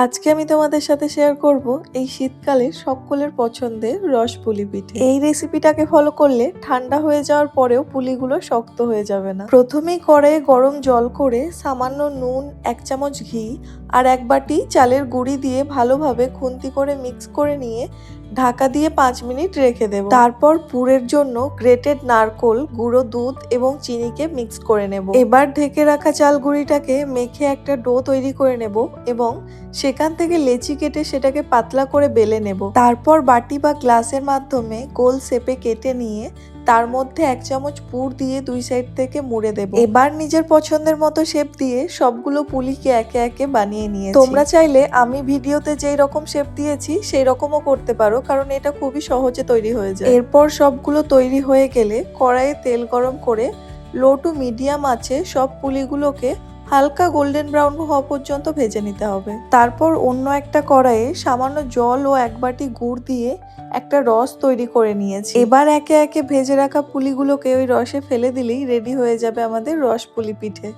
আজকে আমি তোমাদের সাথে শেয়ার করব এই শীতকালে সকলের পছন্দের রস পুলি পিঠে। এই রেসিপিটাকে ফলো করলে ঠান্ডা হয়ে যাওয়ার পরেও পুলিগুলো শক্ত হয়ে যাবে না। প্রথমেই কড়াইয়ে গরম জল করে সামান্য নুন, 1 চামচ ঘি আর 1 বাটি চালের গুঁড়ি দিয়ে ভালোভাবে খুন্তি করে মিক্স করে নিয়ে ঢাকা দিয়ে 5 মিনিট রেখে দেব। তারপর পুরের জন্য গ্রেটেড নারকোল, গুঁড়ো দুধ এবং চিনিকে মিক্স করে নেব। এবার ঢেকে রাখা চাল গুঁড়িটাকে মেখে একটা ডো তৈরি করে নেব এবং সেখান থেকে লেচি কেটে সেটাকে পাতলা করে বেলে নেব। তারপর বাটি বা গ্লাসের মাধ্যমে গোল শেপে কেটে নিয়ে তার মধ্যে 1 চামচ পুর দিয়ে 2 সাইড থেকে মুড়ে দেব। এবার নিজের পছন্দের মতো শেপ দিয়ে সবগুলো পুলিকে একে একে বানিয়ে নিয়েছি। তোমরা চাইলে আমি ভিডিওতে যেই রকম শেপ দিয়েছি সেই রকমও করতে পারো, কারণ এটা খুবই সহজে তৈরি হয়ে যায়। এরপর সবগুলো তৈরি হয়ে গেলে কড়াইয়ে তেল গরম করে লো টু মিডিয়াম আঁচে সব পুলিগুলোকে হালকা গোল্ডেন ব্রাউন হওয়া পর্যন্ত ভেজে নিতে হবে। তারপর অন্য একটা কড়াইয়ে সামান্য জল ও 1 বাটি গুড় দিয়ে একটা রস তৈরি করে নিয়েছি। এবার একে একে ভেজে রাখা পুলিগুলোকে ওই রসে ফেলে দিলেই রেডি হয়ে যাবে আমাদের রস পুলি পিঠে।